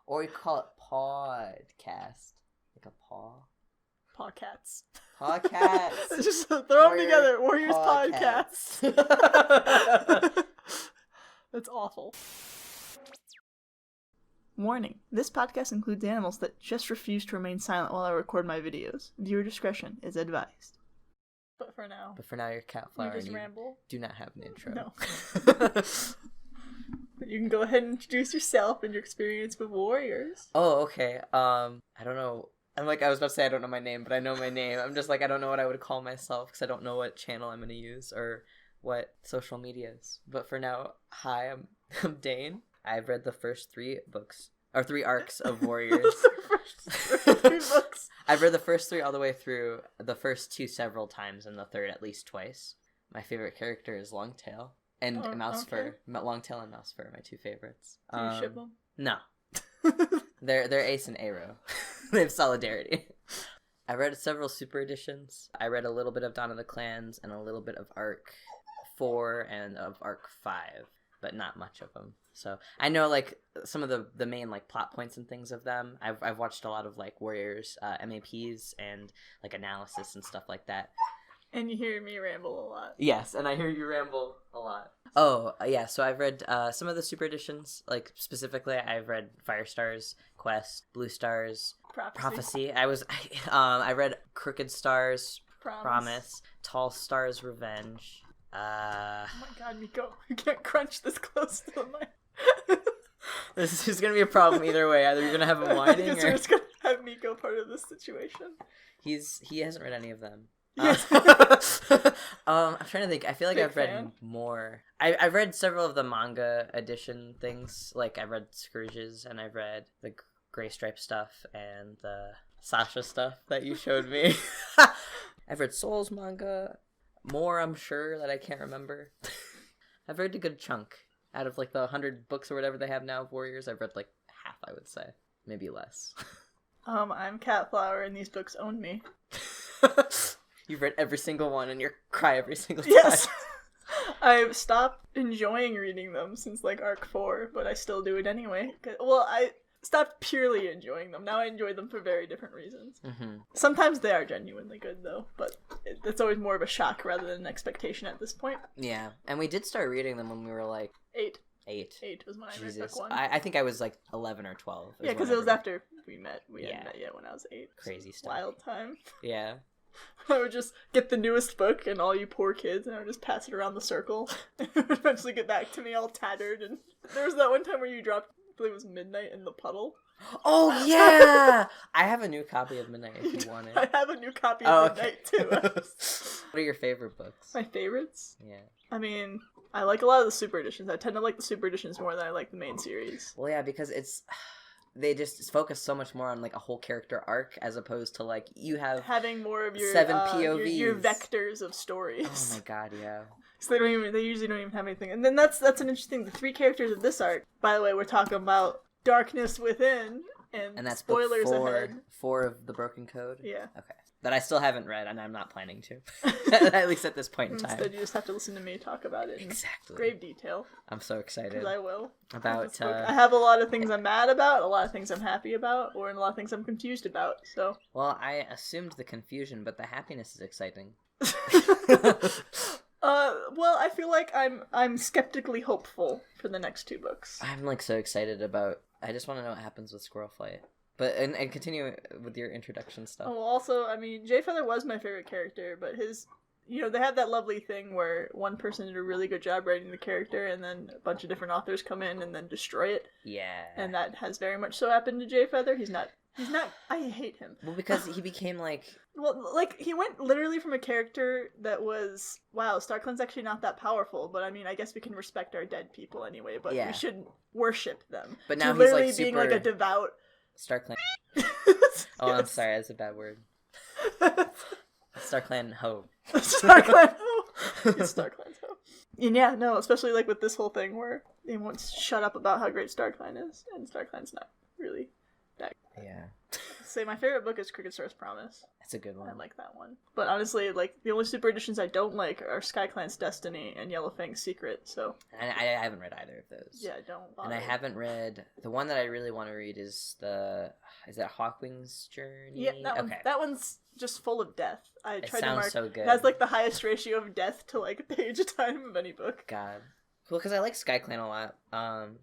Or we call it podcast. Like a paw. Pawcats. Pawcast. Just throw them together. Warriors Podcast. That's awful. Warning. This podcast includes animals that just refuse to remain silent while I record my videos. Viewer discretion is advised. But for now, you're Cat Flower. You just and ramble. Do not have an intro. No. But you can go ahead and introduce yourself and your experience with warriors. Oh, okay. I don't know. I was about to say I don't know my name, but I know my name. I'm just like, I don't know what I would call myself because I don't know what channel I'm going to use or what social media is. But for now, hi, I'm Dane. I've read the first 3 books, or 3 arcs of Warriors. First 3 books. I've read the first 3 all the way through, the first 2 several times, and the third at least twice. My favorite character is Longtail and Mousefur. Longtail and Mousefur are my 2 favorites. Do you ship them? No. They're Ace and Arrow. They have solidarity. I read several super editions. I read a little bit of Dawn of the Clans and a little bit of Arc 4 and of Arc 5, but not much of them. So I know like some of the main like plot points and things of them. I've watched a lot of like Warriors MAPs and like analysis and stuff like that. And you hear me ramble a lot. Yes, and I hear you ramble a lot. Oh, yeah, so I've read some of the super editions. Like, specifically, I've read Firestars, Quest, Blue Stars, Prophecy. I read Crooked Stars, Promise, Tall Stars, Revenge. Oh my god, Miko, you can't crunch this close to the mic. This is going to be a problem either way. Either you're going to have him whining or... we're just going to have Miko part of this situation. He hasn't read any of them. Yeah. I'm trying to think. I feel like I've read fan. more. I've read several of the manga edition things. Like I've read Scourges and I've read the Gray Stripe stuff and the Sasha stuff that you showed me. I've read Souls manga. More, I'm sure, that I can't remember. I've read a good chunk. Out of like the 100 books or whatever they have now of Warriors, I've read like half, I would say. Maybe less. I'm Cat Flower and these books own me. You've read every single one and you cry every single time. Yes! I've stopped enjoying reading them since like Arc 4, but I still do it anyway. Well, I stopped purely enjoying them. Now I enjoy them for very different reasons. Mm-hmm. Sometimes they are genuinely good though, but it's always more of a shock rather than an expectation at this point. Yeah, and we did start reading them when we were like... 8. 8 was when I Jesus. read book 1. I think I was like 11 or 12. Yeah, because it was after we met. We hadn't met yet when I was 8. Crazy stuff. Wild time. Yeah. I would just get the newest book and all you poor kids, and I would just pass it around the circle. And it would eventually get back to me all tattered. And there was that one time where you dropped, I believe it was Midnight in the puddle. Oh, yeah! I have a new copy of Midnight if you want it. I have a new copy of Midnight, too. What are your favorite books? My favorites? Yeah. I mean, I like a lot of the super editions. I tend to like the super editions more than I like the main series. Well, yeah, because they just focus so much more on like a whole character arc as opposed to like you have having more of your 7 POVs, your vectors of stories. Oh my god, yeah. So they usually don't even have anything. And then that's an interesting. The 3 characters of this arc. By the way, we're talking about Darkness Within and that's spoilers book ahead. 4 of the Broken Code. Yeah. Okay. That I still haven't read, and I'm not planning to. At least at this point in time. Instead, you just have to listen to me talk about it. Exactly. In grave detail. I'm so excited. Because I will. About. I have a lot of things I'm mad about, a lot of things I'm happy about, or a lot of things I'm confused about. So. Well, I assumed the confusion, but the happiness is exciting. Well, I feel like I'm skeptically hopeful for the next 2 books. I'm like so excited about. I just want to know what happens with Squirrel Flight. But and continue with your introduction stuff. Oh, also, I mean, Jay Feather was my favorite character, but his, they had that lovely thing where one person did a really good job writing the character, and then a bunch of different authors come in and then destroy it. Yeah. And that has very much so happened to Jay Feather. He's not. I hate him. Well, because he became like. Well, like he went literally from a character that was StarClan's actually not that powerful, but I mean, I guess we can respect our dead people anyway, but we shouldn't worship them. But now to he's literally like being like a devout. StarClan. Oh, I'm sorry, that's a bad word. StarClan ho. StarClan ho. It's StarClan's ho. And yeah, no, especially like with this whole thing where they won't shut up about how great StarClan is, and StarClan's not really that. Yeah. say my favorite book is Cricket Star's Promise. That's a good one. I like that one. But honestly, like, the only super editions I don't like are SkyClan's Destiny and Yellowfang's Secret, so... And I haven't read either of those. Yeah, don't bother. And I haven't read... The one that I really want to read is Is that Hawkwing's Journey? Yeah, that one's just full of death. I tried to mark... so good. It has, like, the highest ratio of death to, like, page time of any book. God. Cool, because I like SkyClan a lot,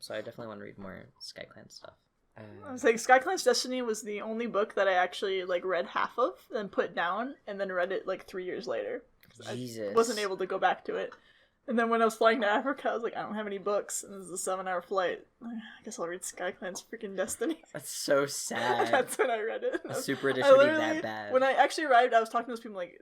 so I definitely want to read more SkyClan stuff. I was like, SkyClan's Destiny was the only book that I actually, like, read half of, then put down, and then read it, like, 3 years later. Jesus. I wasn't able to go back to it. And then when I was flying to Africa, I was like, I don't have any books, and this is a 7-hour flight. I guess I'll read SkyClan's freaking Destiny. That's so sad. That's when I read it. A super edition would be that bad. When I actually arrived, I was talking to those people, like,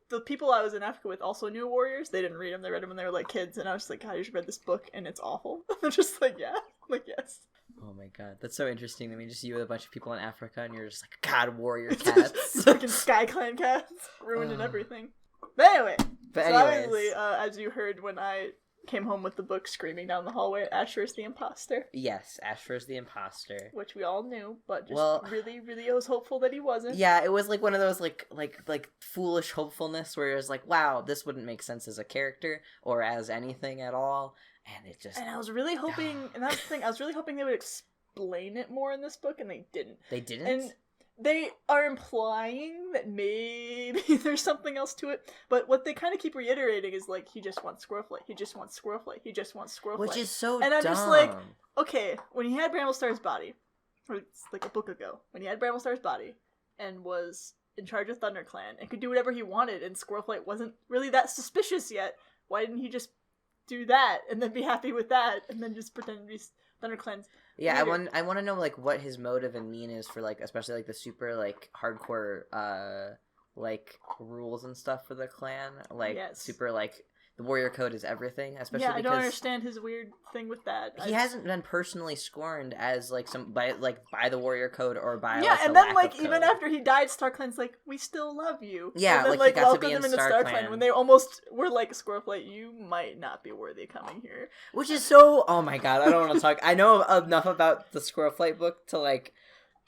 the people I was in Africa with also knew Warriors. They didn't read them. They read them when they were, like, kids, and I was like, God, you should read this book, and it's awful. They're just like, yeah. I'm like, yes. Oh my god, that's so interesting to me. Just you with a bunch of people in Africa, and you're just like, God, warrior cats. Fucking SkyClan cats. Ruining everything. But anyway. Obviously, as you heard when I came home with the book screaming down the hallway, Asher is the imposter. Yes, Asher is the imposter. Which we all knew, but just really, really I was hopeful that he wasn't. Yeah, it was like one of those like foolish hopefulness where it was like, wow, this wouldn't make sense as a character or as anything at all. And it just... And I was really hoping, and that's the thing, I was really hoping they would explain it more in this book, and they didn't. They didn't? And they are implying that maybe there's something else to it, but what they kind of keep reiterating is, like, he just wants Squirrelflight, he just wants Squirrelflight, he just wants Squirrelflight. Which is so dumb. And I'm dumb. just like, okay, when he had Bramblestar's body, or it's like a book ago, when he had Bramblestar's body, and was in charge of ThunderClan, and could do whatever he wanted, and Squirrelflight wasn't really that suspicious yet, why didn't he just do that and then be happy with that and then just pretend to be ThunderClan's yeah leader? I want to know like what his motive and mean is for like especially like the super like hardcore like rules and stuff for the clan, like super like the warrior code is everything, especially because... I don't understand his weird thing with that. He hasn't been personally scorned as like by the warrior code or by and then like even after he died, StarClan's like, we still love you. Yeah, and then, like he got to welcomed be in him into StarClan when they almost were like, Squirrelflight, you might not be worthy coming here. Which is so... Oh my god, I don't want to talk... I know enough about the Squirrelflight book to like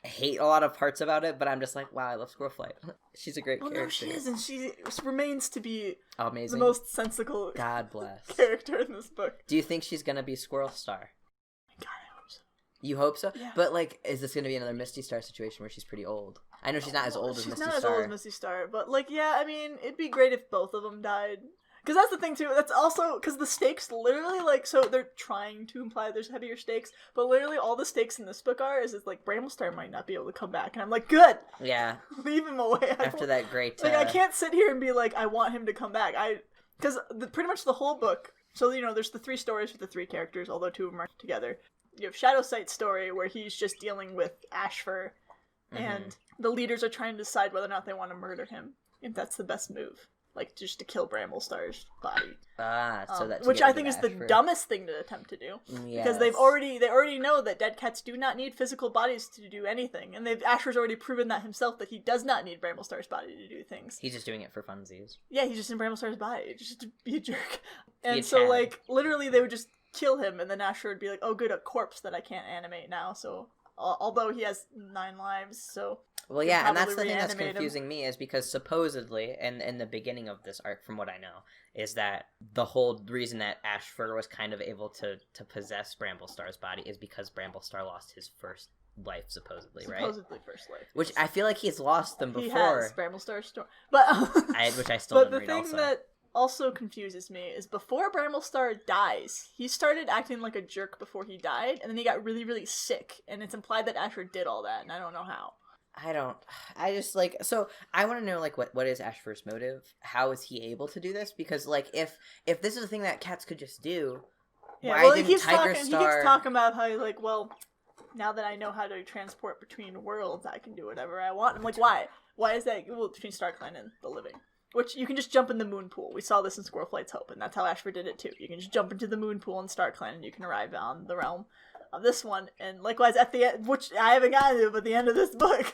hate a lot of parts about it, but I'm just like, wow, I love Squirrelflight. She's a great character. No, she is, and she remains to be amazing, the most sensical God bless character in this book. Do you think she's gonna be Squirrel Star? God, I hope so. You hope so? Yeah. But like, is this gonna be another Misty Star situation where she's pretty old? I know she's not as old as Misty Star. She's not as old as Misty Star, but like, yeah, I mean, it'd be great if both of them died. Because that's the thing, too. That's also... Because the stakes literally, like... So they're trying to imply there's heavier stakes, but literally all the stakes in this book is like, Bramblestar might not be able to come back. And I'm like, good! Yeah. Leave him away. After that great... Like, I can't sit here and be like, I want him to come back. Because pretty much the whole book... So, you know, there's the 3 stories with the 3 characters, although 2 of them are together. You have Shadowsight's story, where he's just dealing with Ashfur, and the leaders are trying to decide whether or not they want to murder him, if that's the best move. Like, just to kill Bramblestar's body. So that which I think is the dumbest thing to attempt to do. Yes. Because they already know that dead cats do not need physical bodies to do anything. And Asher's already proven that himself, that he does not need Bramblestar's body to do things. He's just doing it for funsies. Yeah, he's just in Bramblestar's body, just to be a jerk. And so, like, literally they would just kill him, and then Asher would be like, oh good, a corpse that I can't animate now, so... Although he has 9 lives, so... Well, yeah, and that's the thing that's confusing me, is because supposedly, and in the beginning of this arc, from what I know, is that the whole reason that Ashfur was kind of able to possess Bramblestar's body is because Bramblestar lost his first life, supposedly, right? Supposedly first life. Which I feel like he's lost them before. He has Bramblestar's story. But... which I still didn't read also. But the thing that also confuses me is before Bramblestar dies, he started acting like a jerk before he died, and then he got really, really sick, and it's implied that Asher did all that, and I don't know how. I just, like, so, I want to know, like, what is Ashfur's motive? How is he able to do this? Because, like, if this is a thing that cats could just do, why didn't Tiger Star... He keeps talking about how he's like, well, now that I know how to transport between worlds, I can do whatever I want. I'm like, why? Why is that? Well, between StarClan and the living. Which, you can just jump in the moon pool. We saw this in Squirrelflight's Hope, and that's how Ashfur did it too. You can just jump into the moon pool in StarClan, and you can arrive on the realm of this one. And likewise, at the end, which I haven't gotten to, but the end of this book.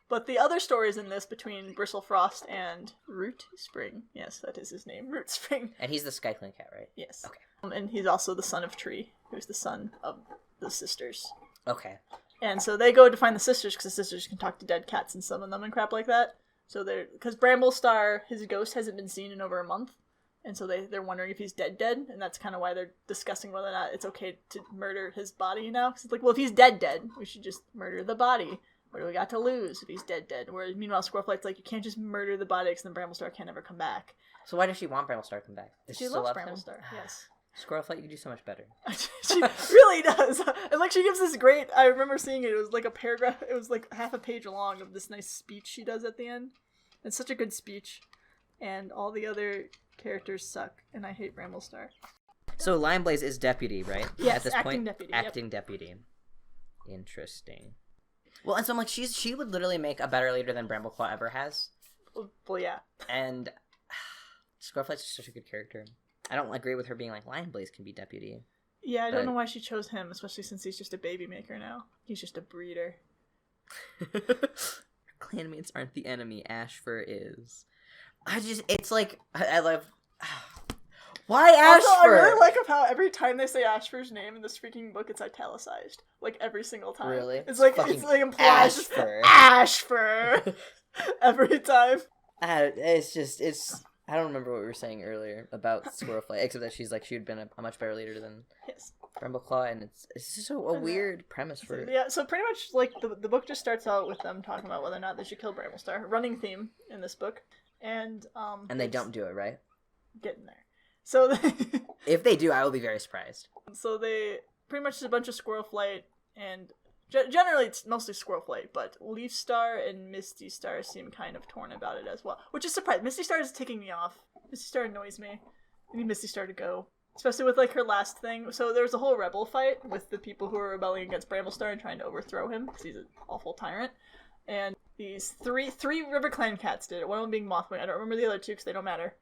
But the other stories in this, between Bristlefrost and Root Spring. Yes, that is his name, Root Spring. And he's the SkyClan cat, right? Yes. Okay. And he's also the son of Tree, who's the son of the sisters. Okay. And so they go to find the sisters, because the sisters can talk to dead cats and summon them and crap like that. So because Bramblestar, his ghost hasn't been seen in over a month. And so they're wondering if he's dead, and that's kind of why they're discussing whether or not it's okay to murder his body now. Because it's like, well, if he's dead, we should just murder the body. What do we got to lose if he's dead? Whereas, meanwhile, Squirrelflight's like, you can't just murder the body because then Bramblestar can't ever come back. So why does she want Bramblestar to come back? Does she loves Bramblestar, yes. Squirrelflight, you can do so much better. She really does. And, like, she gives this great... I remember seeing it. It was, like, a paragraph. It was, like, half a page long of this nice speech she does at the end. It's such a good speech. And all the other characters suck. And I hate Bramblestar. So Lionblaze is deputy, right? Yes, at this acting point, deputy. Acting deputy. Interesting. Well, and so I'm like, she would literally make a better leader than Brambleclaw ever has. Well, yeah. And Squirrelflight's just such a good character. I don't agree with her being like, Lionblaze can be deputy. Yeah, I don't know why she chose him, especially since he's just a baby maker now. He's just a breeder. Clanmates aren't the enemy, Ashfur is. It's like, I love... Why Ashfur? Also, I really like how every time they say Ashfur's name in this freaking book, it's italicized. Like, every single time. Really? It's like implied. Ashfur. Ashfur! Every time. It's... I don't remember what we were saying earlier about Squirrelflight, except that she's like, she would have been a much better leader than Brambleclaw, and it's just a weird premise for it. Yeah, so pretty much, like, the book just starts out with them talking about whether or not they should kill Bramblestar. Running theme in this book. And they don't do it, right? Getting there. So if they do, I will be very surprised. So they pretty much just a bunch of Squirrelflight, and generally it's mostly Squirrelflight, but Leafstar and Misty Star seem kind of torn about it as well, which is surprising. Misty Star is ticking me off. Misty Star annoys me. I need Misty Star to go, especially with like her last thing. So there was a whole rebel fight with the people who were rebelling against Bramblestar and trying to overthrow him because he's an awful tyrant. And these three River Clan cats did it. One of them being Mothwing. I don't remember the other two because they don't matter.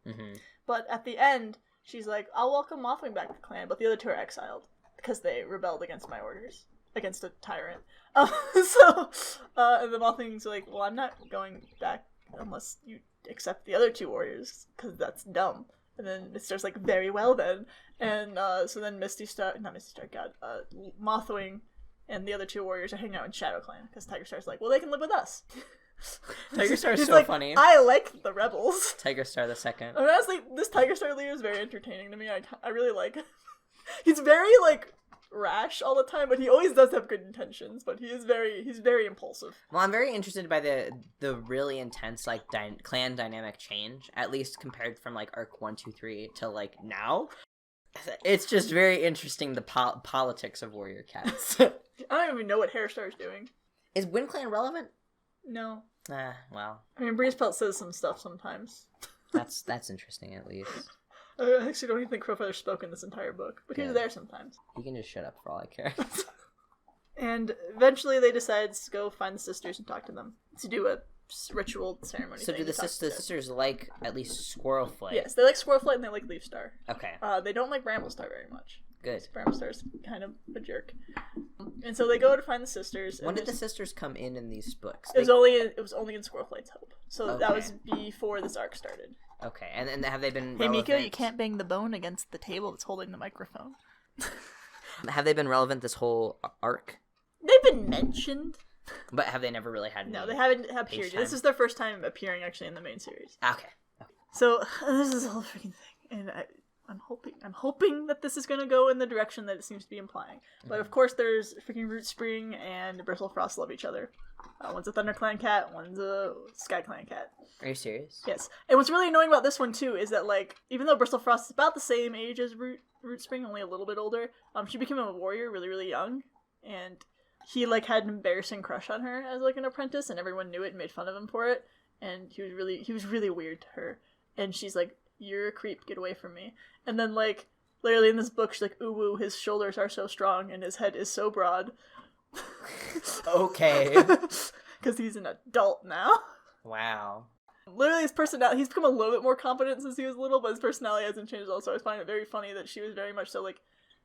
Mm-hmm. But at the end, she's like, I'll welcome Mothwing back to the clan, but the other two are exiled because they rebelled against my orders, against a tyrant. And the Mothwing's like, well, I'm not going back unless you accept the other two warriors, because that's dumb. And then Misty Star's like, very well then. And so then Mothwing and the other two warriors are hanging out in Shadow Clan, because Tiger Star's like, well, they can live with us. Tiger Star's so like, funny. I like the rebels. Tiger Star the second. I mean, honestly, this Tiger Star leader is very entertaining to me. I really like him. He's very, like, rash all the time, but he always does have good intentions, but he's very impulsive. Well, I'm very interested by the really intense, like, clan dynamic change, at least compared from, like, Arc 1, 2, 3 to, like, now. It's just very interesting, the politics of Warrior Cats. I don't even know what Hairstar's doing. Is Wind Clan relevant? No. Well. I mean, Breezepelt says some stuff sometimes. That's interesting, at least. I actually don't even think Crowfeather spoke in this entire book, but he was there sometimes. He can just shut up for all I care. And eventually they decide to go find the sisters and talk to them to do a ritual ceremony. So do the sisters like at least Squirrelflight? Yes, they like Squirrelflight and they like Leafstar. Okay. They don't like Bramblestar very much. Good. Bramblestar's kind of a jerk. And so they go to find the sisters. When did the sisters come in these books? It was only in Squirrelflight's Hope. So that was before this arc started. Okay, and have they been Hey, relevant? Miko, you can't bang the bone against the table that's holding the microphone. Have they been relevant this whole arc? They've been mentioned. But have they never really had No, they haven't appeared. This is their first time appearing actually in the main series. Okay. So, this is the whole freaking thing. And I'm hoping that this is going to go in the direction that it seems to be implying. But of course there's freaking Root Spring and Bristlefrost love each other. One's a Thunder Clan cat, one's a Sky Clan cat. Are you serious? Yes. And what's really annoying about this one too is that, like, even though Bristlefrost is about the same age as Root Spring, only a little bit older, she became a warrior really, really young. And he, like, had an embarrassing crush on her as, like, an apprentice, and everyone knew it and made fun of him for it. And he was really weird to her. And she's like, you're a creep, get away from me. And then, like, literally in this book, she's like, ooh, woo, his shoulders are so strong and his head is so broad. Okay. Because he's an adult now. Wow. Literally his personality, he's become a little bit more competent since he was little, but his personality hasn't changed at all, so I find it very funny that she was very much so like,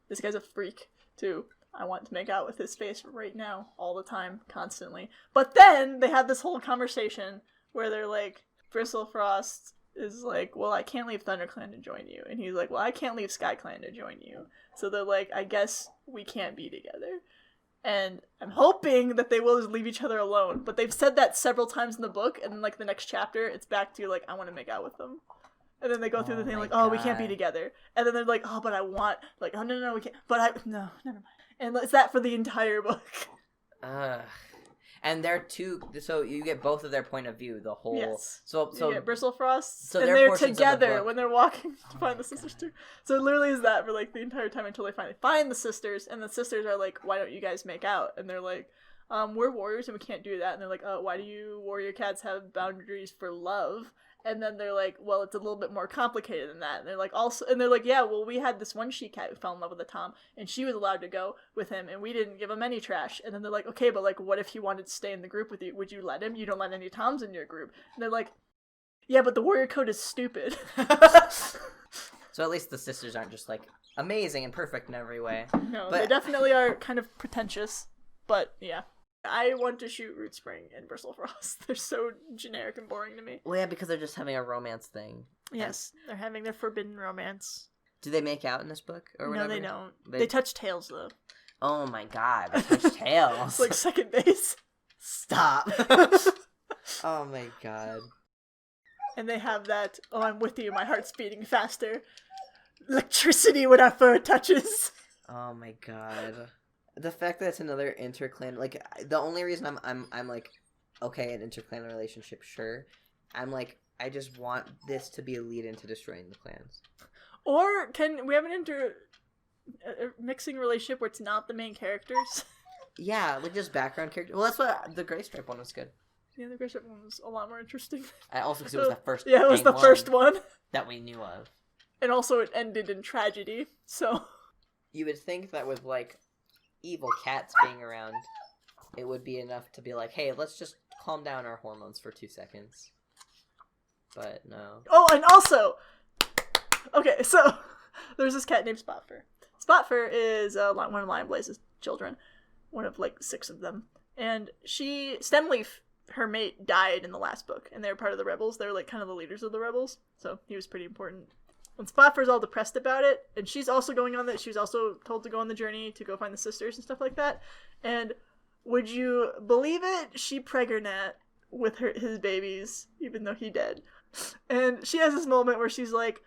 this guy's a freak, too. I want to make out with his face right now, all the time, constantly. But then they had this whole conversation where they're like, Bristlefrost is like, well, I can't leave ThunderClan to join you. And he's like, well, I can't leave SkyClan to join you. So they're like, I guess we can't be together. And I'm hoping that they will just leave each other alone. But they've said that several times in the book, and then, like, the next chapter, it's back to, like, I want to make out with them. And then they go through the thing, like, oh, we can't be together. And then they're like, oh, but I want, like, oh, no, we can't. No, never mind. And it's that for the entire book. And they're so you get both of their point of view, the whole... Yes. So you get Bristlefrost, so and they're together when they're walking to find the sisters too. So it literally is that for, like, the entire time until they finally find the sisters, and the sisters are like, why don't you guys make out? And they're like, we're warriors and we can't do that. And they're like, oh, why do you warrior cats have boundaries for love? And then they're like, well, it's a little bit more complicated than that. And they're like, yeah, well, we had this one she-cat who fell in love with a Tom, and she was allowed to go with him, and we didn't give him any trash. And then they're like, okay, but, like, what if he wanted to stay in the group with you? Would you let him? You don't let any Toms in your group. And they're like, yeah, but the warrior code is stupid. So at least the sisters aren't just, like, amazing and perfect in every way. No, they definitely are kind of pretentious, but, yeah. I want to shoot Root Spring and Bristlefrost. They're so generic and boring to me. Well, yeah, because they're just having a romance thing. Yes, they're having their forbidden romance. Do they make out in this book or whatever? No, they don't. They touch tails, though. Oh my god, they touch tails. It's like second base. Stop. Oh my god. And they have that, oh, I'm with you, my heart's beating faster. Electricity when our fur touches. Oh my god. The fact that it's another interclan, like, the only reason I'm like, okay, an interclan relationship, sure. I'm like, I just want this to be a lead into destroying the clans. Or can we have a mixing relationship where it's not the main characters? Yeah, like just background characters. Well, that's what the Gray Stripe one was good. Yeah, the Gray Stripe one was a lot more interesting. Also, because it was the first. Yeah, it was the first one that we knew of, and also it ended in tragedy. So you would think that with, like, evil cats being around, it would be enough to be like, hey, let's just calm down our hormones for 2 seconds. But no. Oh, and also, okay, so there's this cat named Spotfur. Spotfur is one of Lion Blaze's children, one of, like, 6 of them, and Stemleaf, her mate, died in the last book, and they were part of the rebels. They were, like, kind of the leaders of the rebels, so he was pretty important. And Spotfur's all depressed about it, and she's also going on that. She was also told to go on the journey to go find the sisters and stuff like that. And would you believe it? She pregnant with his babies, even though he dead. And she has this moment where she's like,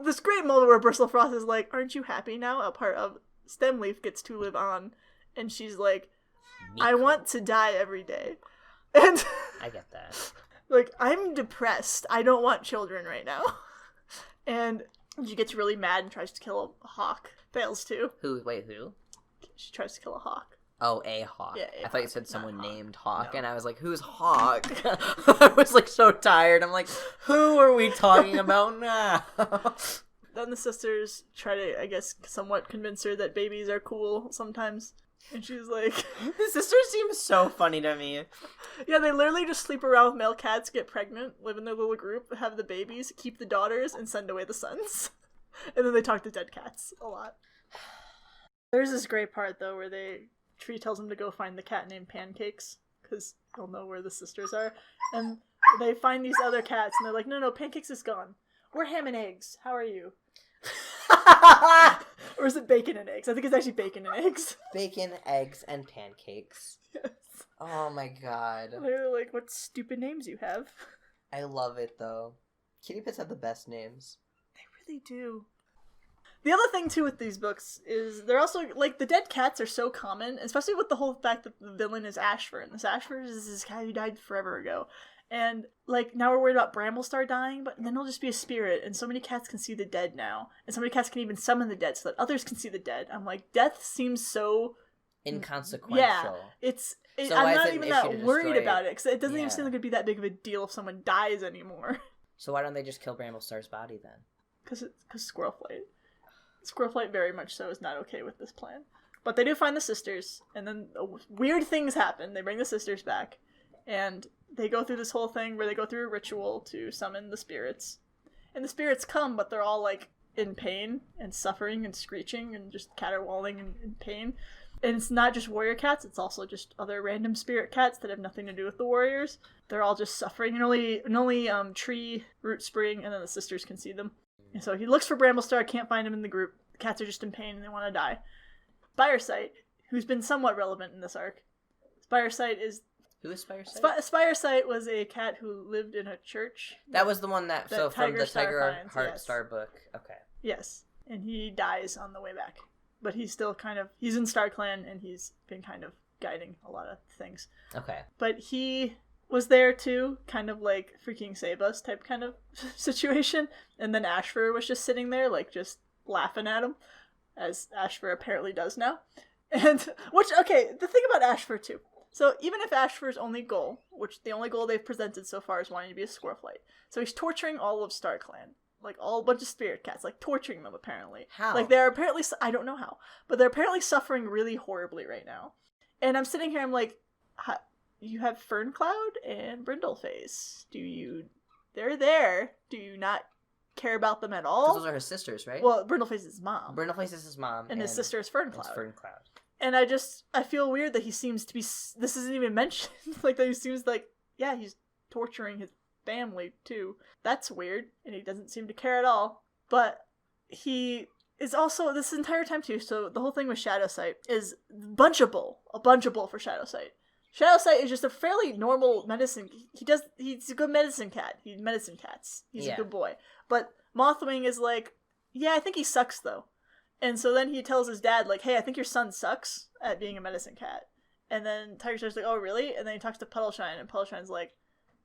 this great moment where Bristlefrost is like, aren't you happy now? A part of Stemleaf gets to live on. And she's like, I want to die every day. And I get that. Like, I'm depressed. I don't want children right now. And she gets really mad and tries to kill a hawk. Fails too. Who? Wait, who? She tries to kill a hawk. Oh, a hawk. Yeah, I thought you said someone named Hawk, no. And I was like, who's Hawk? I was, like, so tired. I'm like, who are we talking about now? Then the sisters try to, I guess, somewhat convince her that babies are cool sometimes. And she's like... The sisters seem so funny to me. Yeah, they literally just sleep around with male cats, get pregnant, live in their little group, have the babies, keep the daughters, and send away the sons. And then they talk to dead cats a lot. There's this great part, though, where Tree tells them to go find the cat named Pancakes, because they'll know where the sisters are. And they find these other cats, and they're like, no, Pancakes is gone. We're ham and eggs. How are you? Or is it bacon and eggs? I think it's actually bacon and eggs. Bacon, eggs, and pancakes. Yes. Oh my god. They're like, what stupid names you have. I love it, though. Kitty pets have the best names. They really do. The other thing, too, with these books is they're also, like, the dead cats are so common, especially with the whole fact that the villain is Ashford. And this Ashford is this guy who died forever ago. And, like, now we're worried about Bramblestar dying, but then he'll just be a spirit, and so many cats can see the dead now. And so many cats can even summon the dead so that others can see the dead. I'm like, death seems so... inconsequential. Yeah, So I'm not even that worried about it, because it doesn't Yeah. even seem like it'd be that big of a deal if someone dies anymore. So why don't they just kill Bramblestar's body, then? Because Squirrelflight. Squirrelflight very much so is not okay with this plan. But they do find the sisters, and then weird things happen. They bring the sisters back, and they go through this whole thing where they go through a ritual to summon the spirits. And the spirits come, but they're all, like, in pain and suffering and screeching and just caterwauling in pain. And it's not just warrior cats, it's also just other random spirit cats that have nothing to do with the warriors. They're all just suffering, and only Tree, Root Spring, and then the sisters can see them. And so he looks for Bramblestar, can't find him in the group. The cats are just in pain and they want to die. Firesight, who's been somewhat relevant in this arc. Spiresight is... Who is Spiresight? Spiresight was a cat who lived in a church. That was the one that so from the Tiger Heart yes. Star book. Okay. Yes. And he dies on the way back. But he's still kind of... He's in StarClan, and he's been kind of guiding a lot of things. Okay. But he was there too, kind of like freaking save us type kind of situation. And then Ashfur was just sitting there, like, just laughing at him, as Ashfur apparently does now. And, which, okay, the thing about Ashfur too. So even if Ashfur's only goal, which the only goal they've presented so far is wanting to be a Squirrelflight, so he's torturing all of StarClan. Like, all a bunch of spirit cats, like, torturing them, apparently. How? Like, they're apparently, I don't know how, but they're apparently suffering really horribly right now. And I'm sitting here, I'm like, you have Ferncloud and Brindleface. They're there. Do you not care about them at all? Those are his sisters, right? Well, Brindleface is his mom. Brindleface is his mom. And his sister is Ferncloud. It's Ferncloud. And I feel weird that he seems to be, this isn't even mentioned, like, that he seems like, yeah, he's torturing his family, too. That's weird, and he doesn't seem to care at all. But he is also, this entire time, too, so the whole thing with Shadowsight is a bunchable for Shadowsight. Shadowsight is just a fairly normal medicine, he's a good medicine cat. He medicine cats. He's a good boy. But Mothwing is like, yeah, I think he sucks, though. And so then he tells his dad, like, hey, I think your son sucks at being a medicine cat. And then Tiger Star's like, oh, really? And then he talks to Puddleshine, and Puddleshine's like,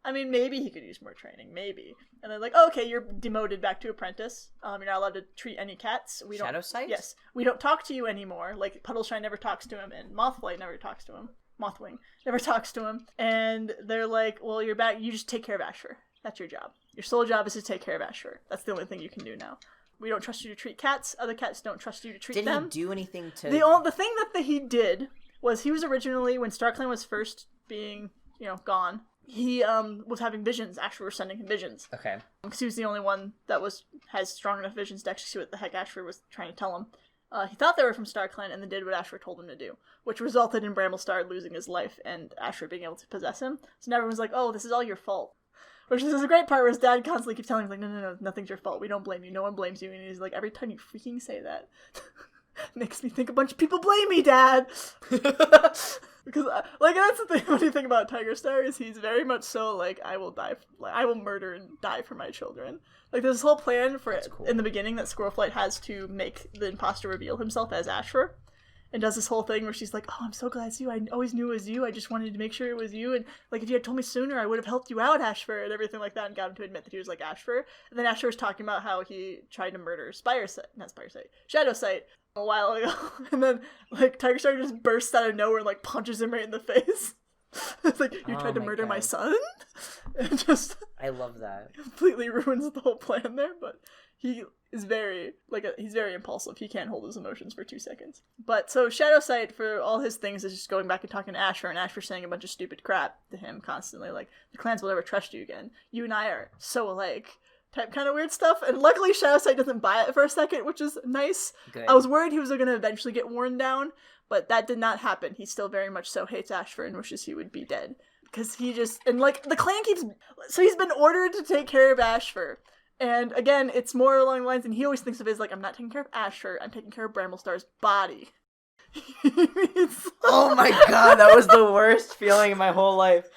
I mean, maybe he could use more training, maybe. And they're like, oh, okay, you're demoted back to apprentice. You're not allowed to treat any cats. Shadowsight? Yes. We don't talk to you anymore. Like, Puddleshine never talks to him, and Mothwing never talks to him. And they're like, well, you're back. You just take care of Ashfur. That's your job. Your sole job is to take care of Ashfur. That's the only thing you can do now. We don't trust you to treat cats. Other cats don't trust you to treat them. Did he do anything to... The thing that he did was he was originally, when StarClan was first being, gone, he was having visions. Ashfur was sending him visions. Okay. Because he was the only one that has strong enough visions to actually see what the heck Ashfur was trying to tell him. He thought they were from StarClan and then did what Ashfur told him to do, which resulted in Bramblestar losing his life and Ashfur being able to possess him. So now everyone's like, oh, this is all your fault. Which is a great part where his dad constantly keeps telling him, like, no, nothing's your fault. We don't blame you. No one blames you. And he's like, every time you freaking say that, makes me think a bunch of people blame me, Dad. Because, that's the thing, what do you think about Tiger Star is he's very much so, like, I will murder and die for my children. Like, there's this whole plan cool. In the beginning that Squirrelflight has to make the imposter reveal himself as Ashfur. And does this whole thing where she's like, oh, I'm so glad it's you. I always knew it was you. I just wanted to make sure it was you. And, like, if you had told me sooner, I would have helped you out, Ashfur, and everything like that, and got him to admit that he was, like, Ashfur. And then Ashfur was talking about how he tried to murder Shadowsight a while ago. And then, like, Tiger Star just bursts out of nowhere and, like, punches him right in the face. It's like, you tried to murder my son? And just... I love that. Completely ruins the whole plan there, but... He is he's very impulsive. He can't hold his emotions for 2 seconds. But, so Shadowsight, for all his things, is just going back and talking to Ashfur, and Ashfur saying a bunch of stupid crap to him constantly, like, the clans will never trust you again. You and I are so alike. Type kind of weird stuff, and luckily Shadowsight doesn't buy it for a second, which is nice. Good. I was worried he was going to eventually get worn down, but that did not happen. He still very much so hates Ashfur and wishes he would be dead. Because he just, and, like, the clan keeps, so he's been ordered to take care of Ashfur. And again, it's more along the lines, and he always thinks of it as like, I'm not taking care of Ashfur, I'm taking care of Bramblestar's body. Oh my god, that was the worst feeling in my whole life.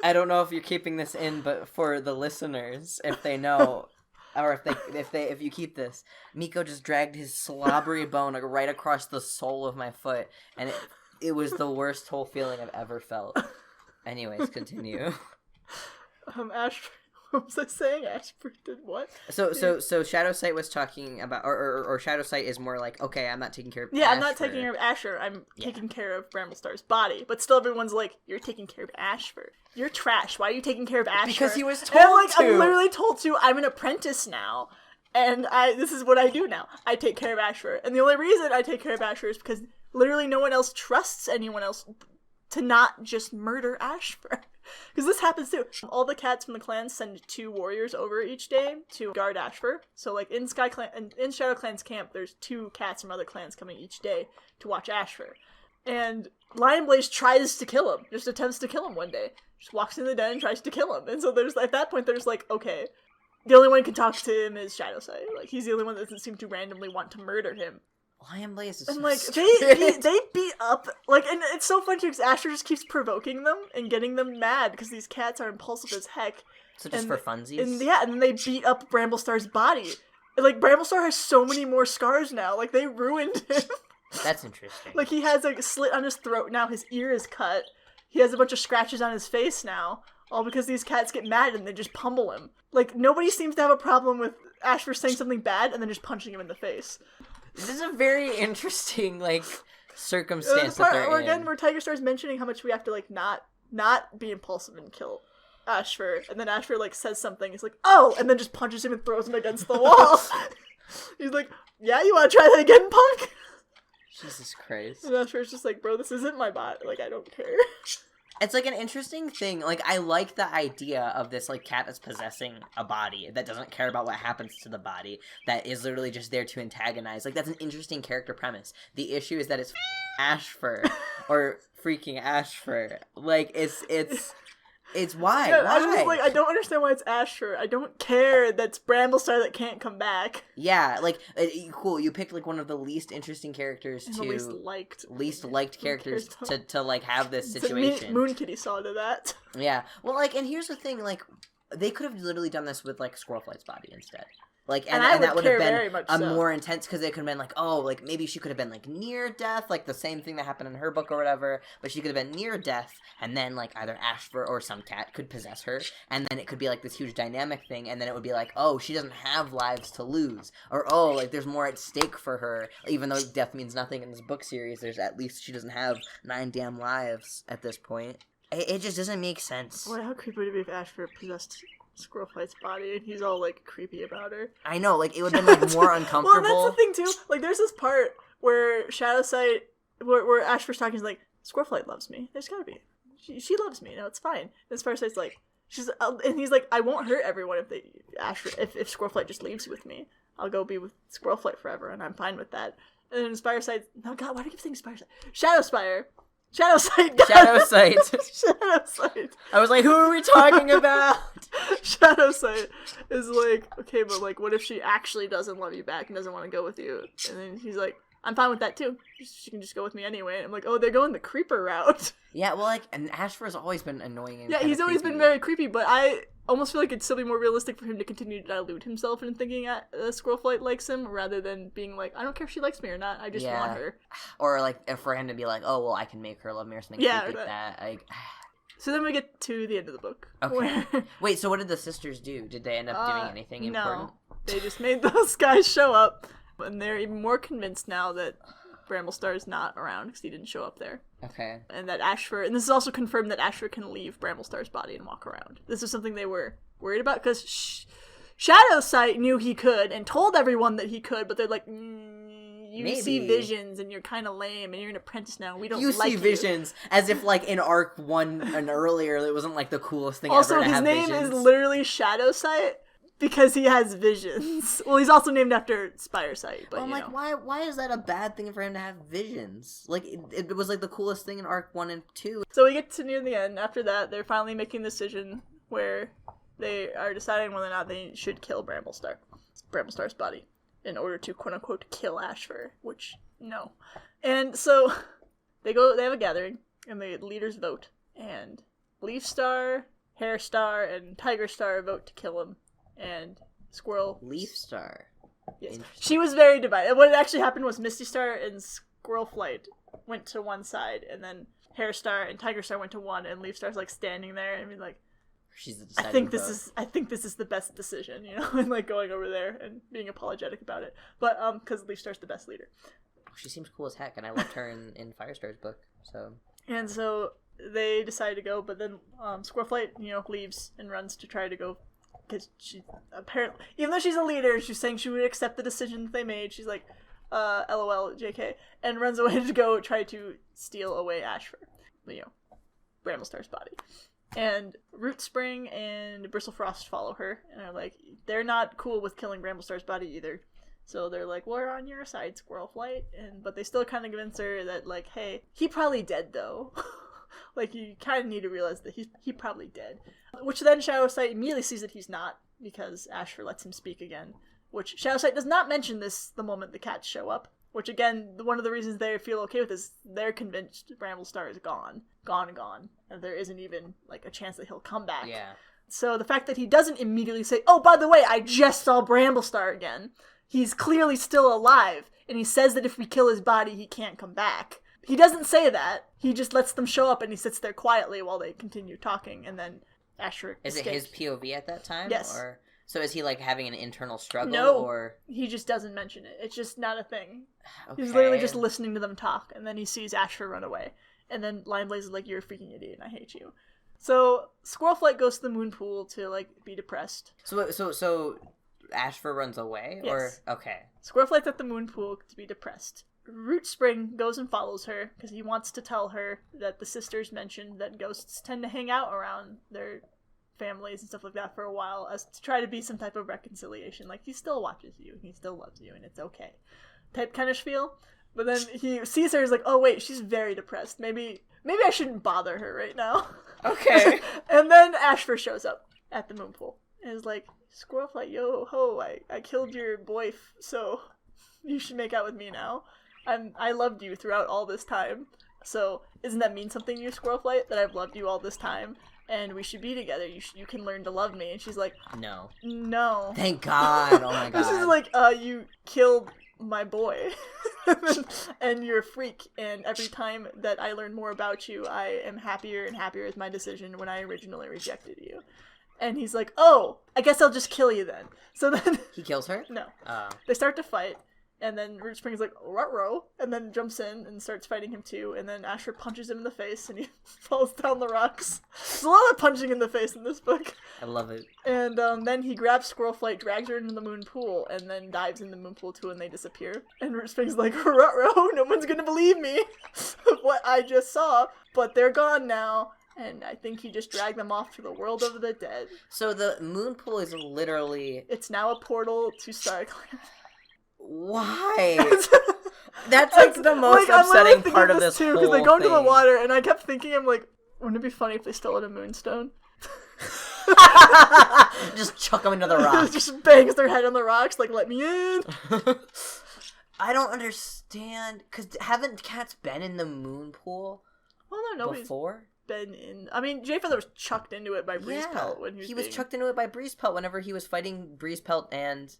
I don't know if you're keeping this in, but for the listeners, if they know, or if you keep this, Miko just dragged his slobbery bone right across the sole of my foot, and it was the worst whole feeling I've ever felt. Anyways, continue. Ashfur. What was I saying? Ashfur did what? So Shadowsight was talking about, or Shadowsight is more like, okay, I'm not taking care of Ashfur. I'm not taking care of Ashfur. I'm taking care of Bramblestar's body. But still everyone's like, you're taking care of Ashfur. You're trash. Why are you taking care of Ashfur? Because he was told I'm literally told to. I'm an apprentice now. And this is what I do now. I take care of Ashfur. And the only reason I take care of Ashfur is because literally no one else trusts anyone else to not just murder Ashfur. Because this happens too. All the cats from the clans send 2 warriors over each day to guard Ashfur. So, like, in Shadow Clan's camp, there's 2 cats from other clans coming each day to watch Ashfur. And Lion Blaze tries to kill him. Just attempts to kill him one day. Just walks in the den and tries to kill him. And so at that point, there's like, okay, the only one who can talk to him is Shadowsight. Like, he's the only one that doesn't seem to randomly want to murder him. Lion Blaze is and so like stupid. they beat up like, and it's so funny too because Asher just keeps provoking them and getting them mad because these cats are impulsive as heck. So just for funsies? And then they beat up Bramblestar's body. And, like, Bramblestar has so many more scars now. Like, they ruined him. That's interesting. Like, he has a slit on his throat now. His ear is cut. He has a bunch of scratches on his face now. All because these cats get mad and they just pummel him. Like, nobody seems to have a problem with Ashfur saying something bad and then just punching him in the face. This is a very interesting, like, circumstance The part that they're in. Again, where Tiger Star's mentioning how much we have to, like, not be impulsive and kill Ashfur, and then Ashfur, like, says something, he's like, oh, and then just punches him and throws him against the wall. He's like, yeah, you want to try that again, punk? Jesus Christ. And Ashfur's just like, bro, this isn't my bot, like, I don't care. It's, like, an interesting thing. Like, I like the idea of this, like, cat that's possessing a body that doesn't care about what happens to the body, that is literally just there to antagonize. Like, that's an interesting character premise. The issue is that it's Ashfur, or freaking Ashfur. Like, it's why? Yeah, why? I was just like, I don't understand why it's Ashfur. I don't care that's Bramblestar that can't come back. Yeah, like, cool, you picked, like, one of the least interesting characters And to... the least liked characters to like, have this situation. Moon Kitty saw to that. Yeah. Well, like, and here's the thing, like, they could have literally done this with, like, Squirrelflight's body instead. Like, and that would have been more intense, because it could have been like, oh, like, maybe she could have been, like, near death, like, the same thing that happened in her book or whatever, but she could have been near death, and then, like, either Ashfur or some cat could possess her, and then it could be, like, this huge dynamic thing, and then it would be like, oh, she doesn't have lives to lose, or, oh, like, there's more at stake for her, even though death means nothing in this book series, there's at least she doesn't have 9 damn lives at this point. It just doesn't make sense. Boy, how creepy would it be if Ashfur possessed Squirrelflight's body and he's all, like, creepy about her. I know, like, it would have been, like, more uncomfortable. Well, that's the thing, too. Like, there's this part where Shadowsight, where Ashfur's talking, is like, Squirrelflight loves me. There's gotta be. She loves me. No, it's fine. And Sparsight's like, and he's like, I won't hurt everyone if Squirrelflight just leaves with me. I'll go be with Squirrelflight forever, and I'm fine with that. And then Spiresight, no, God, why do I keep thinking Spiresight? Shadowsight. Shadowsight. Shadowsight. I was like, who are we talking about? Shadowsight is like, okay, but, like, what if she actually doesn't love you back and doesn't want to go with you? And then he's like, I'm fine with that too. She can just go with me anyway. And I'm like, oh, they're going the creeper route. Yeah, well, like, and Ashfur's always been annoying. And yeah, he's always been very creepy, but I almost feel like it'd still be more realistic for him to continue to dilute himself in thinking Squirrelflight likes him, rather than being like, I don't care if she likes me or not, I just want her. Or, like, for him to be like, oh, well, I can make her love me or something creepy like that. Like... So then we get to the end of the book. Okay. Wait, so what did the sisters do? Did they end up doing anything important? No. They just made those guys show up, and they're even more convinced now that Bramblestar is not around because he didn't show up there. Okay. And that Ashfur, and this is also confirmed that Ashfur can leave Bramblestar's body and walk around. This is something they were worried about because Shadowsight knew he could and told everyone that he could, but they're like, you see visions and you're kind of lame and you're an apprentice now. We don't like you. You see visions as if, like, in Arc 1 and earlier, it wasn't, like, the coolest thing also, ever to have visions. Also, his name is literally Shadowsight because he has visions. Well, he's also named after Spiresight, but, I'm like, why is that a bad thing for him to have visions? Like, it was, like, the coolest thing in Arc 1 and 2. So we get to near the end. After that, they're finally making the decision where they are deciding whether or not they should kill Bramblestar's body, in order to, quote-unquote, kill Ashfur, which, no. And so, they have a gathering, and the leaders vote, and Leafstar, Hairstar, and Tigerstar vote to kill him, and Leafstar? Yes. She was very divided. What actually happened was Misty Star and Squirrelflight went to one side, and then Hairstar and Tigerstar went to one, and Leafstar's, like, standing there, and like, she's the I think this is the best decision, you know, and, like, going over there and being apologetic about it. But because Leafstar's the best leader. She seems cool as heck, and I loved her in Firestar's book. So. And so they decide to go, but then Squirrelflight, you know, leaves and runs to try to go because she apparently, even though she's a leader, she's saying she would accept the decision they made. She's like, LOL, JK, and runs away to go try to steal away Ashfur, you know, Bramblestar's body. And Rootspring and Bristlefrost follow her, and are like, they're not cool with killing Bramblestar's body either. So they're like, we're on your side, Squirrelflight. But they still kind of convince her that, like, hey, he probably dead, though. Like, you kind of need to realize that he probably dead. Which then Shadowsight immediately sees that he's not, because Ashfur lets him speak again. Which Shadowsight does not mention this the moment the cats show up. Which, again, one of the reasons they feel okay with is they're convinced Bramblestar is gone. Gone. And there isn't even, like, a chance that he'll come back. Yeah. So the fact that he doesn't immediately say, oh, by the way, I just saw Bramblestar again. He's clearly still alive. And he says that if we kill his body, he can't come back. He doesn't say that. He just lets them show up and he sits there quietly while they continue talking. And then Ashford escapes. Is it his POV at that time? Yes. Or... So is he, like, having an internal struggle? No, or... he just doesn't mention it. It's just not a thing. Okay. He's literally just listening to them talk, and then he sees Ashford run away. And then Lionblaze is like, you're a freaking idiot, and I hate you. So, Squirrelflight goes to the moon pool to, like, be depressed. So Ashford runs away? Yes. Or... Okay. Squirrelflight's at the moon pool to be depressed. Root Spring goes and follows her, because he wants to tell her that the sisters mentioned that ghosts tend to hang out around their families and stuff like that for a while, as to try to be some type of reconciliation. Like, he still watches you, he still loves you, and it's okay. Type kind of spiel. But then he sees her, he's like, oh wait, she's very depressed. Maybe I shouldn't bother her right now. Okay. And then Ashford shows up at the moon pool. And is like, Squirrelflight, yo ho, I killed your boyf, so you should make out with me now. I loved you throughout all this time. So, doesn't that mean something to you, Squirrelflight, that I've loved you all this time? And we should be together. You can learn to love me. And she's like, No. Thank God. Oh my God. This is like, you killed my boy. And you're a freak. And every time that I learn more about you, I am happier and happier with my decision when I originally rejected you. And he's like, oh, I guess I'll just kill you then. So then... He kills her? No. They start to fight. And then Root Spring's like, ruh-roh, and then jumps in and starts fighting him too, and then Ashford punches him in the face, and he falls down the rocks. There's a lot of punching in the face in this book. I love it. And then he grabs Squirrelflight, drags her into the moon pool, and then dives in the moon pool too, and they disappear. And Root Spring's like, ruh-roh, no one's gonna believe me of what I just saw, but they're gone now. And I think he just dragged them off to the world of the dead. So the moon pool is literally... It's now a portal to StarClan. Why? That's like the most upsetting part of this too, whole because they go thing. into the water, and I kept thinking, I'm like, wouldn't it be funny if they stole a moonstone? Just chuck them into the rocks. Just bangs their head on the rocks, like, let me in. I don't understand, because haven't cats been in the moon pool? Well, no, nobody's before? Been in. I mean, Jay Feather was chucked into it by Breezepelt when he was chucked into it by Breezepelt whenever he was fighting Breezepelt and...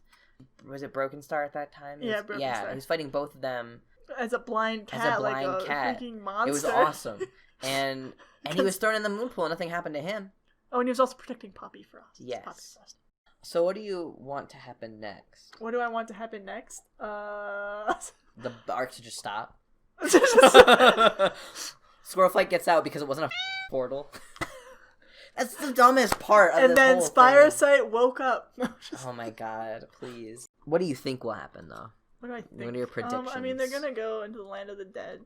Was it Broken Star at that time? Yeah, Broken Star. He was fighting both of them as a blind cat, like a freaking monster. It was awesome, and he was thrown in the moon pool, and nothing happened to him. Oh, and he was also protecting Poppy Frost. Yes. Poppy Frost. So, what do you want to happen next? What do I want to happen next? The arc should just stop. Squirrelflight gets out because it wasn't a portal. That's the dumbest part of this whole thing. And then Spirosite woke up. Oh my god, please. What do you think will happen, though? What do I think? What are your predictions? I mean, they're gonna go into the land of the dead.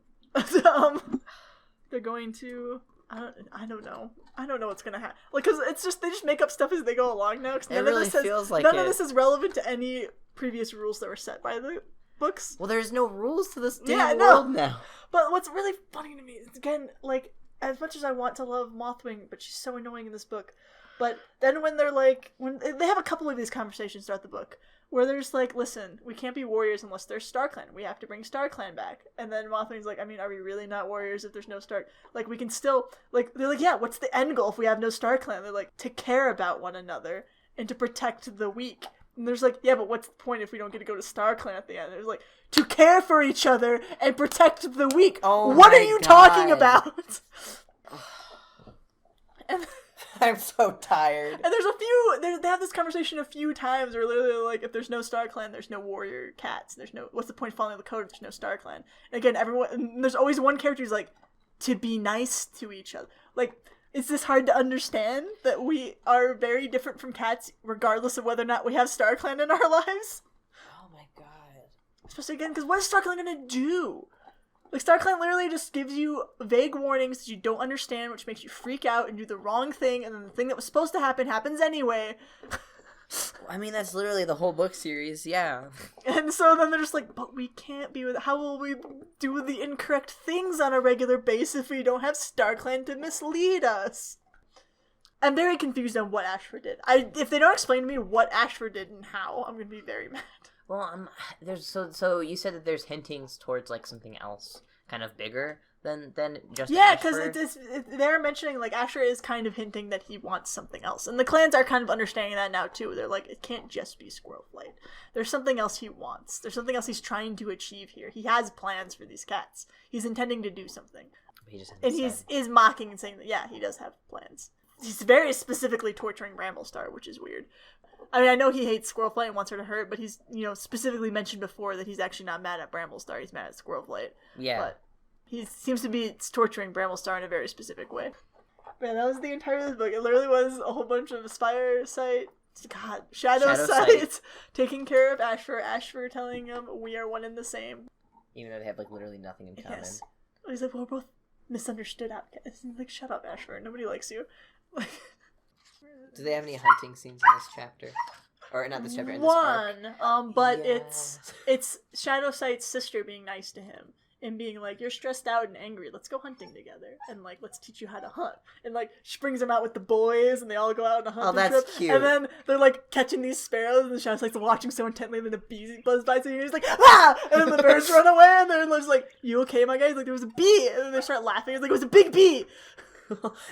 They're going to... I don't know. I don't know what's gonna happen. Like, cause it's just, they just make up stuff as they go along now. Cause it really feels like none of this is relevant to any previous rules that were set by the books. Well, there's no rules to this damn world now. But what's really funny to me is, again, like, as much as I want to love Mothwing, but she's so annoying in this book. But then when they're like, when they have a couple of these conversations throughout the book, where there's like, listen, we can't be warriors unless there's StarClan. We have to bring StarClan back. And then Mothwing's like, I mean, are we really not warriors if there's no Star? Like, we can still, like, they're like, yeah, what's the end goal if we have no StarClan? They're like, to care about one another and to protect the weak. And there's like, yeah, but what's the point if we don't get to go to StarClan at the end? There's like, to care for each other and protect the weak. Oh, what are you talking about? And I'm so tired. And they have this conversation a few times where literally like, if there's no StarClan, there's no warrior cats. What's the point of following the code if there's no StarClan? And again, and there's always one character who's like, to be nice to each other. Like, is this hard to understand that we are very different from cats regardless of whether or not we have StarClan in our lives? Oh my god. Especially again, because what is StarClan gonna do? Like, StarClan literally just gives you vague warnings that you don't understand, which makes you freak out and do the wrong thing, and then the thing that was supposed to happen happens anyway. I mean, that's literally the whole book series, yeah. And so then they're just like, but we can't be with... How will we do the incorrect things on a regular basis if we don't have StarClan to mislead us? I'm very confused on what Ashford did. If they don't explain to me what Ashford did and how, I'm going to be very mad. Well, there's so you said that there's hintings towards like something else, kind of bigger than just because they're mentioning like Asher is kind of hinting that he wants something else, and the clans are kind of understanding that now too. They're like, it can't just be Squirrel Flight. There's something else he wants. There's something else he's trying to achieve here. He has plans for these cats. He's intending to do something, he's mocking and saying that he does have plans. He's very specifically torturing Bramblestar, which is weird. I mean, I know he hates Squirrel Flight and wants her to hurt, but he's, specifically mentioned before that he's actually not mad at Bramblestar. He's mad at Squirrel Flight. Yeah. But he seems to be torturing Bramblestar in a very specific way. Man, that was the entire of this book. It literally was a whole bunch of Spire Sight, Shadow Sight, taking care of Ashfur telling him we are one and the same. Even though they have, like, literally nothing in common. Yes. He's like, we're both misunderstood outcasts. He's like, shut up, Ashfur. Nobody likes you. Like... Do they have any hunting scenes in this chapter? Or not this chapter, in this arc? But it's Shadow Sight's sister being nice to him and being like, you're stressed out and angry, let's go hunting together, and like, let's teach you how to hunt. And like, she brings him out with the boys and they all go out on a hunting trip. Cute. And then they're like catching these sparrows and the Shadow Sight's watching so intently, and then the bees buzz by, so he's like, ah! And then the birds run away and they're just like, you okay, my guy? He's like, there was a bee! And then they start laughing. It's like, it was a big bee!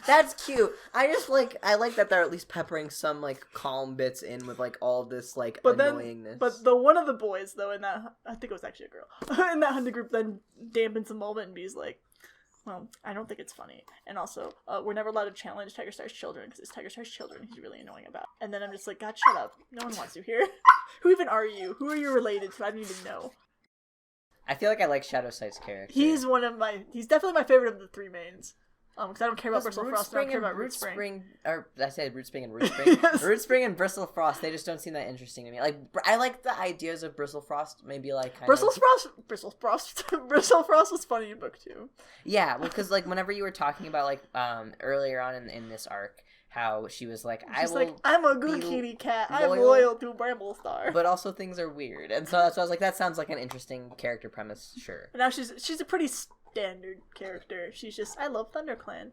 That's cute. I like that they're at least peppering some like calm bits in with like all this like annoyingness. But the one of the boys though in that, I think it was actually a girl in that hunting group, then dampens the moment and B's like, well, I don't think it's funny, and also we're never allowed to challenge Tiger Star's children because it's Tiger Star's children he's really annoying about. And then I'm just like, God, shut up. No one wants you here. Who even are you? Who are you related to? I don't even know. I feel like I like Shadow Sight's character. He's definitely my favorite of the three mains. Because I don't care about Bristle Frost, I don't care about Root Spring. Or I said Root Spring and Root Spring. Yes. Root Spring and Bristle Frost, they just don't seem that interesting to me. Like, I like the ideas of Bristle Frost, maybe like Bristle Frost was funny in book 2. Yeah, well, because like whenever you were talking about like earlier on in this arc, how she was like, I'm a good kitty cat. I'm loyal to Bramblestar. But also things are weird, and so that's why I was like, that sounds like an interesting character premise. Sure. But now she's a pretty standard character. She's just, I love ThunderClan.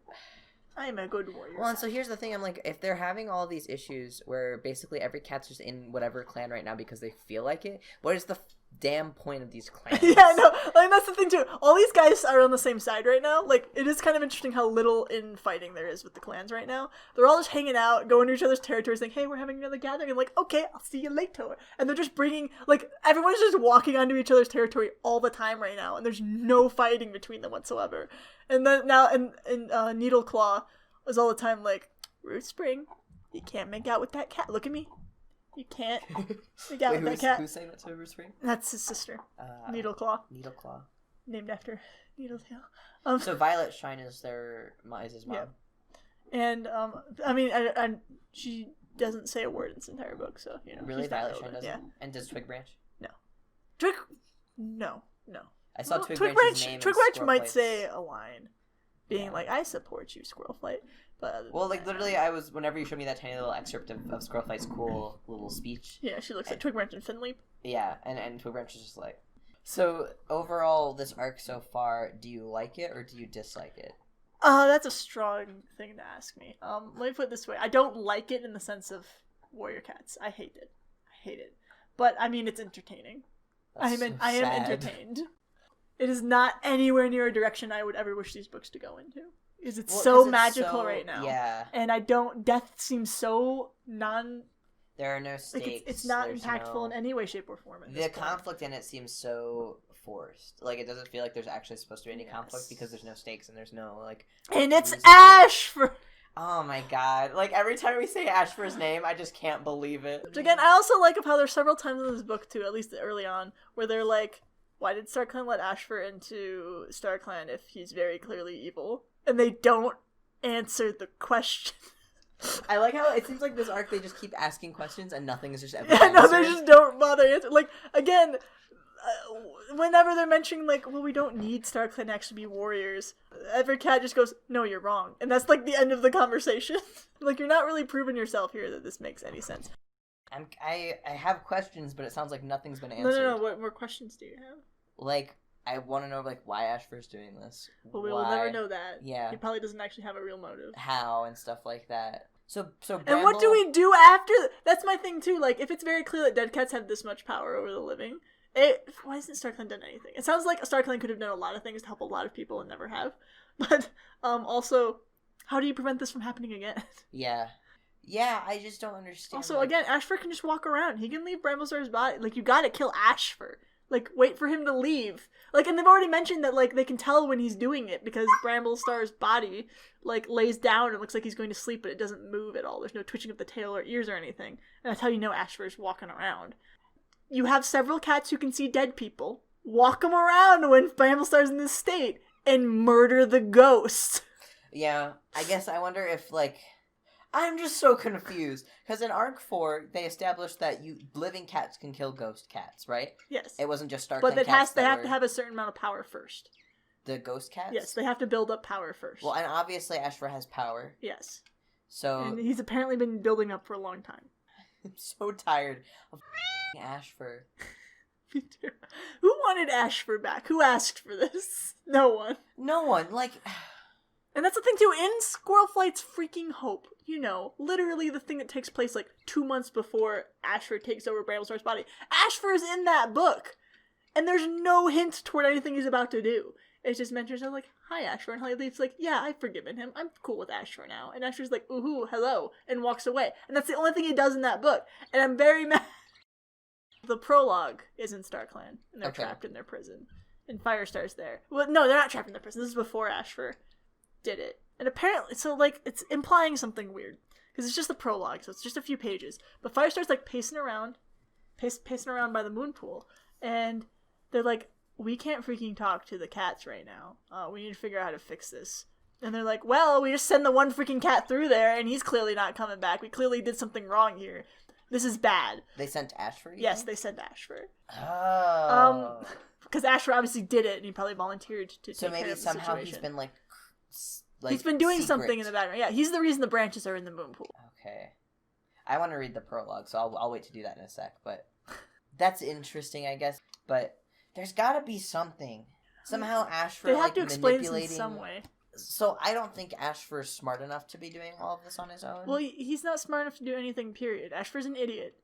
I am a good warrior. Well, and so here's the thing. I'm like, if they're having all these issues where basically every cat's just in whatever clan right now because they feel like it, what is the damn point of these clans? Yeah, no, like that's the thing too. All these guys are on the same side right now. Like, it is kind of interesting how little infighting there is with the clans right now. They're all just hanging out, going to each other's territories, saying, hey, we're having another gathering, and like, okay, I'll see you later. And they're just bringing, like, everyone's just walking onto each other's territory all the time right now, and there's no fighting between them whatsoever. And then now, and Needleclaw was all the time like, Root Spring, you can't make out with that cat. Look at me. You can't make out with that cat. Who's saying that to Root Spring? That's his sister, Needleclaw. Needleclaw. Named after Needletail. So Violet Shine is his mom. Yeah. And I mean, I she doesn't say a word in this entire book, so Really, Violet Shine doesn't. Yeah. And does Twig Branch? No. No. I saw Twig Branch's name. Twig Branch might say a line, being like, "I support you, Squirrel Flight." But literally, whenever you showed me that tiny little excerpt of Squirrel Flight's cool little speech. Yeah, she looks like Twig Branch and Finleap. Yeah, and Twig Branch is just like. So overall, this arc so far, do you like it or do you dislike it? That's a strong thing to ask me. Let me put it this way: I don't like it in the sense of warrior cats. I hate it. But I mean, it's entertaining. I am entertained. It is not anywhere near a direction I would ever wish these books to go into. Because it's so magical right now. Yeah. And death seems so there are no stakes. Like it's not impactful in any way, shape, or form. The conflict in it seems so forced. Like, it doesn't feel like there's actually supposed to be any conflict because there's no stakes and there's no, like... And it's Ashfur! Oh my god. Like, every time we say Ashfur's name, I just can't believe it. Which, again, I also like how there's several times in this book, too, at least early on, where they're like, why did StarClan let Ashfur into StarClan if he's very clearly evil? And they don't answer the question. I like how it seems like this arc they just keep asking questions and nothing is just ever answered. No, they just don't bother answering. Like, again, whenever they're mentioning, like, well, we don't need StarClan to actually be warriors, every cat just goes, no, you're wrong. And that's, like, the end of the conversation. Like, you're not really proving yourself here that this makes any sense. I have questions, but it sounds like nothing's been answered. No. What more questions do you have? Like, I want to know, like, why Ashfur's doing this. Well, we will never know that. Yeah. He probably doesn't actually have a real motive. How and stuff like that. So Bramble... And what do we do after? That's my thing, too. Like, if it's very clear that dead cats have this much power over the living, why hasn't StarClan done anything? It sounds like StarClan could have done a lot of things to help a lot of people and never have. But, also, how do you prevent this from happening again? Yeah. Yeah, I just don't understand. Also, like... again, Ashfur can just walk around. He can leave Bramblestar's body. Like, you gotta kill Ashfur. Like, wait for him to leave. Like, and they've already mentioned that, like, they can tell when he's doing it because Bramblestar's body, like, lays down and looks like he's going to sleep, but it doesn't move at all. There's no twitching of the tail or ears or anything. And that's how you know Ashfur's walking around. You have several cats who can see dead people. Walk them around when Bramblestar's in this state and murder the ghost. Yeah, I guess I wonder if, like... I'm just so confused. Because in Arc 4, they established that living cats can kill ghost cats, right? Yes. It wasn't just StarClan but cats. But they have to have a certain amount of power first. The ghost cats? Yes, they have to build up power first. Well, and obviously Ashfur has power. Yes. So... And he's apparently been building up for a long time. I'm so tired of Ashfur. Me too. Who wanted Ashfur back? Who asked for this? No one. No one. Like... And that's the thing, too. In Squirrel Flight's freaking Hope, you know, literally the thing that takes place, like, 2 months before Ashfur takes over Bramblestar's body. Ashfur's in that book! And there's no hint toward anything he's about to do. It's just mentions, like, hi, Ashfur. And Holly Leaf's like, yeah, I've forgiven him. I'm cool with Ashfur now. And Ashfur's like, ooh, hello, and walks away. And that's the only thing he does in that book. And I'm very mad. The prologue is in StarClan, and they're trapped in their prison. And Firestar's there. Well, no, they're not trapped in their prison. This is before Ashfur did it. And apparently, so, like, it's implying something weird. Because it's just the prologue, so it's just a few pages. But Firestar's, like, pacing around by the moon pool. And they're like, we can't freaking talk to the cats right now. We need to figure out how to fix this. And they're like, well, we just send the one freaking cat through there, and he's clearly not coming back. We clearly did something wrong here. This is bad. They sent Ashfur? Yes, they sent Ashfur. Oh. Because Ashfur obviously did it, and he probably volunteered to take care of the situation. So maybe somehow he's been, like he's been doing secret. Something in the background. Yeah, he's the reason the branches are in the moon pool. Okay. I want to read the prologue, so I'll wait to do that in a sec. But that's interesting, I guess. But there's got to be something. Somehow Ashfur, they have to explain this in some way. So I don't think Ashfur's smart enough to be doing all of this on his own. Well, he's not smart enough to do anything, period. Ashfur's an idiot.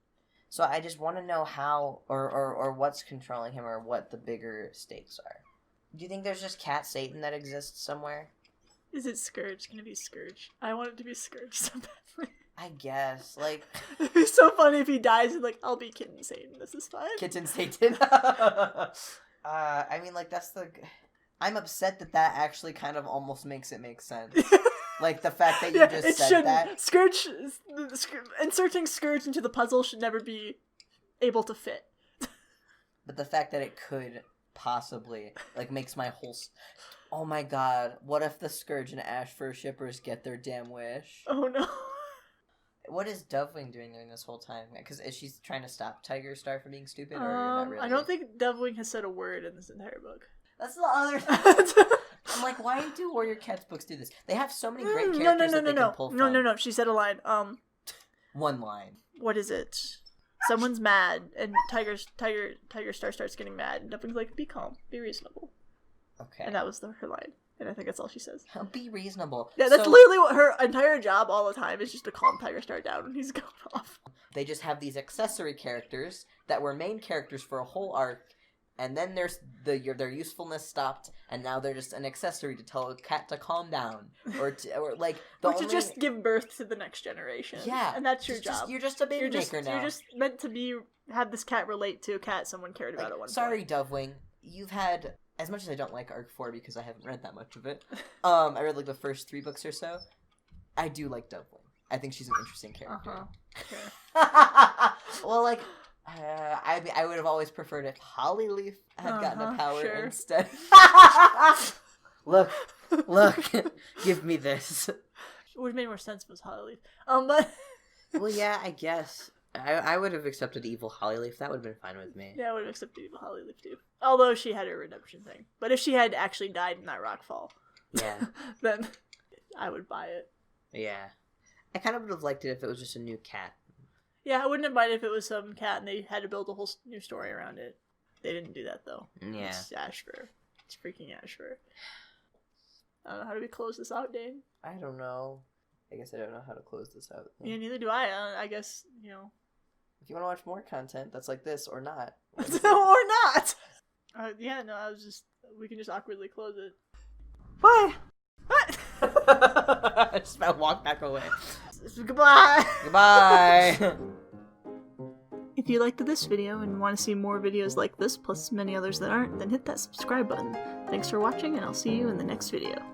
So I just want to know how, or what's controlling him, or what the bigger stakes are. Do you think there's just Cat Satan that exists somewhere? Is it Scourge? Can it be Scourge? I want it to be Scourge so badly. I guess, like... It'd be so funny if he dies and, like, I'll be Kitten Satan, this is fine. Kitten Satan? I mean, like, that's the... I'm upset that actually kind of almost makes it make sense. Like, the fact that you just said that. Scourge... Inserting Scourge into the puzzle should never be able to fit. But the fact that it could possibly, like, makes my whole... Oh my god, what if the Scourge and Ashfur shippers get their damn wish? Oh no. What is Dovewing doing during this whole time? Because is she trying to stop Tiger Star from being stupid, or not really? I don't think Dovewing has said a word in this entire book. That's the other thing. I'm like, why do Warrior Cats books do this? They have so many great characters that they can pull from. No. She said a line. One line. What is it? Someone's mad, and Tiger Star starts getting mad, and Dovewing's like, be calm, be reasonable. Okay. And that was her line. And I think that's all she says. Be reasonable. Yeah, that's literally what her entire job all the time is, just to calm Tiger Star down when he's going off. They just have these accessory characters that were main characters for a whole arc, and then there's their usefulness stopped, and now they're just an accessory to tell a cat to calm down, or to just give birth to the next generation. Yeah, and that's your job. You're just a baby maker now. You're just meant to have this cat relate to a cat someone cared about at one point. Sorry, Dovewing, you've had. As much as I don't like Arc 4 because I haven't read that much of it, I read like the first 3 books or so. I do like Dovewing. I think she's an interesting character. Okay. Well, like, I would have always preferred if Hollyleaf had gotten a power instead. Look, give me this. It would have made more sense if it was Hollyleaf. But well, yeah, I guess. I would have accepted evil Hollyleaf. That would have been fine with me. Yeah, I would have accepted evil Hollyleaf too. Although she had her redemption thing. But if she had actually died in that rockfall, yeah, then I would buy it. Yeah. I kind of would have liked it if it was just a new cat. Yeah, I wouldn't have minded if it was some cat and they had to build a whole new story around it. They didn't do that though. Yeah. It's Ashfur. It's freaking Ashfur. I don't know. How do we close this out, Dane? I don't know. I guess I don't know how to close this out. Yeah, neither do I. I guess, you know. If you want to watch more content that's like this or not. Or not! Yeah, no, we can just awkwardly close it. Bye! What? I just about walk back away. Goodbye! Goodbye! If you liked this video and want to see more videos like this, plus many others that aren't, then hit that subscribe button. Thanks for watching, and I'll see you in the next video.